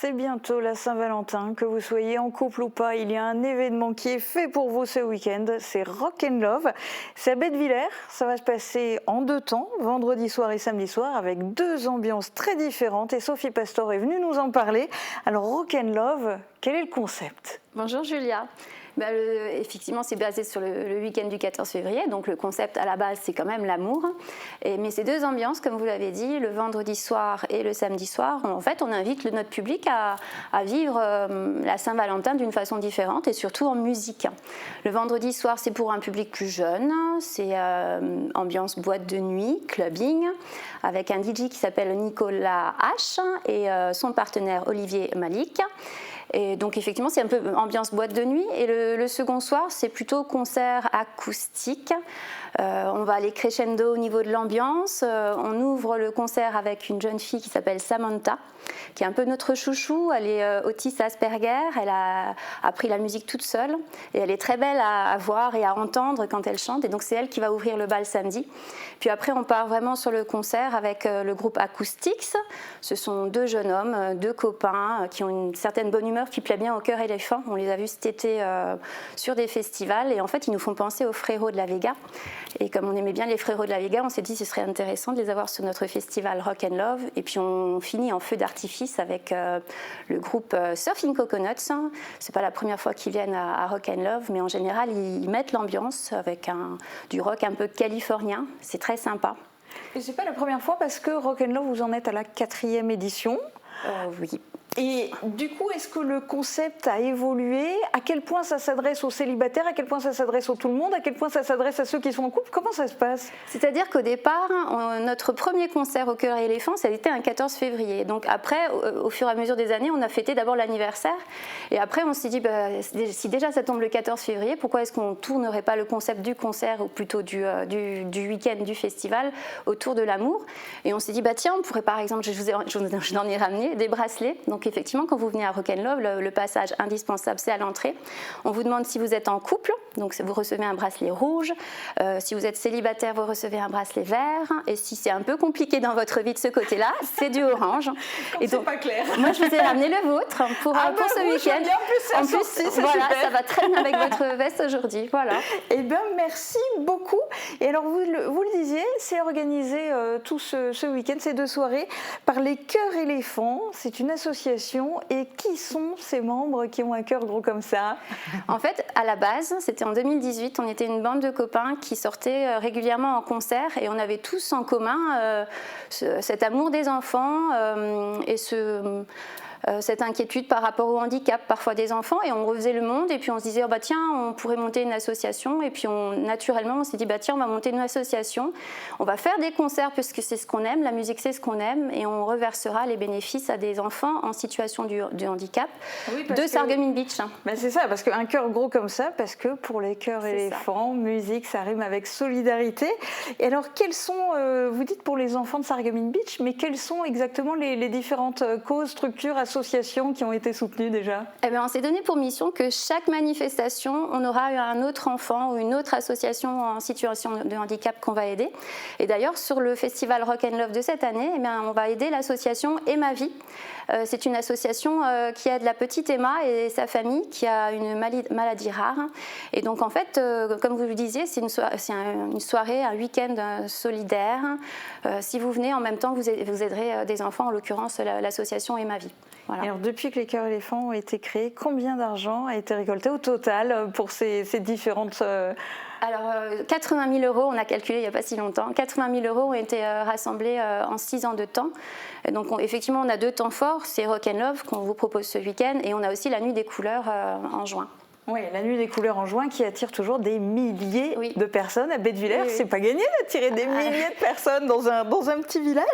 c'est bientôt la Saint-Valentin. Que vous soyez en couple ou pas, il y a un événement qui est fait pour vous ce week-end. C'est Rock and Love. C'est à Bettevillers. Ça va se passer en deux temps, vendredi soir et samedi soir, avec deux ambiances très différentes. Et Sophie Pastor est venue nous en parler. Alors, Rock and Love, quel est le concept ? Bonjour Julia. Effectivement, c'est basé sur le week-end du 14 février, donc le concept à la base, c'est quand même l'amour. Mais ces deux ambiances, comme vous l'avez dit, le vendredi soir et le samedi soir, en fait, on invite notre public à vivre la Saint-Valentin d'une façon différente et surtout en musique. Le vendredi soir, c'est pour un public plus jeune, c'est ambiance boîte de nuit, clubbing, avec un DJ qui s'appelle Nicolas H et son partenaire Olivier Malik. Et donc effectivement, c'est un peu ambiance boîte de nuit. Et le second soir, c'est plutôt concert acoustique. On va aller crescendo au niveau de l'ambiance. On ouvre le concert avec une jeune fille qui s'appelle Samantha, qui est un peu notre chouchou. Elle est autiste Asperger. Elle a appris la musique toute seule. Et elle est très belle à voir et à entendre quand elle chante. Et donc c'est elle qui va ouvrir le bal samedi. Puis après, on part vraiment sur le concert avec le groupe Acoustics. Ce sont deux jeunes hommes, deux copains qui ont une certaine bonne humeur qui plaît bien au Cœur Éléphant. On les a vus cet été sur des festivals. Et en fait, ils nous font penser aux Frérots de la Vega. Et comme on aimait bien les Frérots de la Vega, on s'est dit que ce serait intéressant de les avoir sur notre festival Rock and Love. Et puis on finit en feu d'artifice avec le groupe Surfing Coconuts. C'est pas la première fois qu'ils viennent à Rock and Love, mais en général ils mettent l'ambiance avec du rock un peu californien. C'est très sympa. Et c'est pas la première fois parce que Rock and Love, vous en êtes à la 4e édition. Oui. Et du coup, est-ce que le concept a évolué ? À quel point ça s'adresse aux célibataires ? À quel point ça s'adresse à tout le monde ? À quel point ça s'adresse à ceux qui sont en couple ? Comment ça se passe ? C'est-à-dire qu'au départ, notre premier concert au Cœur Éléphant, ça a été un 14 février. Donc après, au fur et à mesure des années, on a fêté d'abord l'anniversaire. Et après, on s'est dit, si déjà ça tombe le 14 février, pourquoi est-ce qu'on ne tournerait pas le concept du concert, ou plutôt du week-end, du festival, autour de l'amour ? Et on s'est dit, tiens, on pourrait par exemple, je n'en ai ramené, des bracelets. Donc effectivement, quand vous venez à Rock and Love, le passage indispensable, c'est à l'entrée. On vous demande si vous êtes en couple, donc vous recevez un bracelet rouge. Si vous êtes célibataire, vous recevez un bracelet vert. Et si c'est un peu compliqué dans votre vie de ce côté-là, c'est du orange. Et donc, c'est pas clair. Moi, je vous ai ramené le vôtre pour ce week-end. En plus, voilà, ça va très bien avec votre veste aujourd'hui. Voilà. Eh bien, merci beaucoup. Et alors, vous le disiez, c'est organisé tout ce week-end, ces deux soirées, par les Cœurs Éléphants. C'est une association. Et qui sont ces membres qui ont un cœur gros comme ça ? En fait, à la base, c'était en 2018, on était une bande de copains qui sortaient régulièrement en concert et on avait tous en commun cet amour des enfants et cette inquiétude par rapport au handicap parfois des enfants, et on refaisait le monde et puis on se disait tiens, on pourrait monter une association, et puis naturellement on s'est dit tiens, on va monter une association, on va faire des concerts puisque c'est ce qu'on aime, la musique c'est ce qu'on aime, et on reversera les bénéfices à des enfants en situation de handicap de Sarreguemines Beach. C'est ça, parce qu'un cœur gros comme ça, parce que pour les Cœurs Éléphants, musique ça rime avec solidarité. Et alors quels sont, vous dites pour les enfants de Sarreguemines Beach, mais quelles sont exactement les différentes causes, structures, associations qui ont été soutenues déjà ? On s'est donné pour mission que chaque manifestation, on aura un autre enfant ou une autre association en situation de handicap qu'on va aider. Et d'ailleurs, sur le festival Rock and Love de cette année, on va aider l'association Emma Vie. C'est une association qui aide la petite Emma et sa famille qui a une maladie rare. Et donc en fait, comme vous le disiez, c'est une soirée, un week-end solidaire. Si vous venez, en même temps, vous aiderez des enfants, en l'occurrence l'association Emma Vie. Voilà. Alors, depuis que les Cœurs Éléphants ont été créés, combien d'argent a été récolté au total pour ces différentes... Alors, 80 000 €, on a calculé il n'y a pas si longtemps, 80 000 € ont été rassemblés en 6 ans de temps. Et donc, effectivement, on a deux temps forts, c'est Rock and Love qu'on vous propose ce week-end, et on a aussi la Nuit des couleurs en juin. Oui, la Nuit des couleurs en juin qui attire toujours des milliers de personnes à Bettevillers. C'est pas gagné d'attirer des milliers de personnes dans un petit village.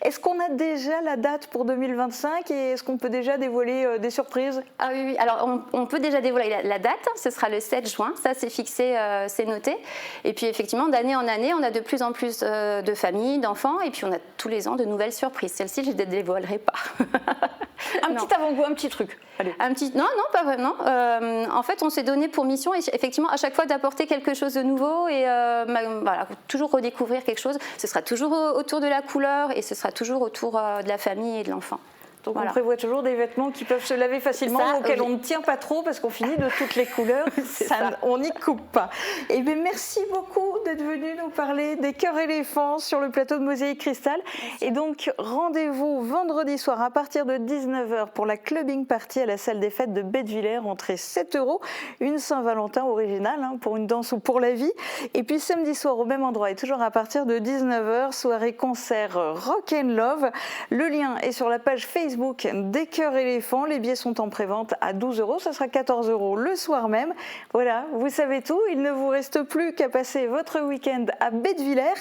Est-ce qu'on a déjà la date pour 2025 et est-ce qu'on peut déjà dévoiler des surprises ? Ah oui, alors on peut déjà dévoiler la date, ce sera le 7 juin, ça c'est fixé, c'est noté. Et puis effectivement, d'année en année, on a de plus en plus de familles, d'enfants, et puis on a tous les ans de nouvelles surprises. Celle-ci, je ne les dévoilerai pas. Petit avant-goût, un petit truc. Allez. Non, pas vraiment. En fait, on s'est donné pour mission, effectivement, à chaque fois d'apporter quelque chose de nouveau et toujours redécouvrir quelque chose. Ce sera toujours autour de la couleur et ce sera toujours autour de la famille et de l'enfant. Donc Voilà. on prévoit toujours des vêtements qui peuvent se laver facilement, Ça, auxquels oui. on ne tient pas trop parce qu'on finit de toutes les couleurs. On n'y coupe pas. Et bien merci beaucoup d'être venu nous parler des cœurs éléphants sur le plateau de Mosaïque Cristal. Et donc rendez-vous vendredi soir à partir de 19h pour la clubbing party à la salle des fêtes de Bettevillers, entrée 7 €, une Saint-Valentin originale pour une danse ou pour la vie. Et puis samedi soir au même endroit et toujours à partir de 19h, soirée concert Rock and Love. Le lien est sur la page Facebook des Cœurs Éléphants. Les billets sont en prévente à 12 €, ça sera 14 € le soir même. Voilà, vous savez tout, il ne vous reste plus qu'à passer votre week-end à Bettevillers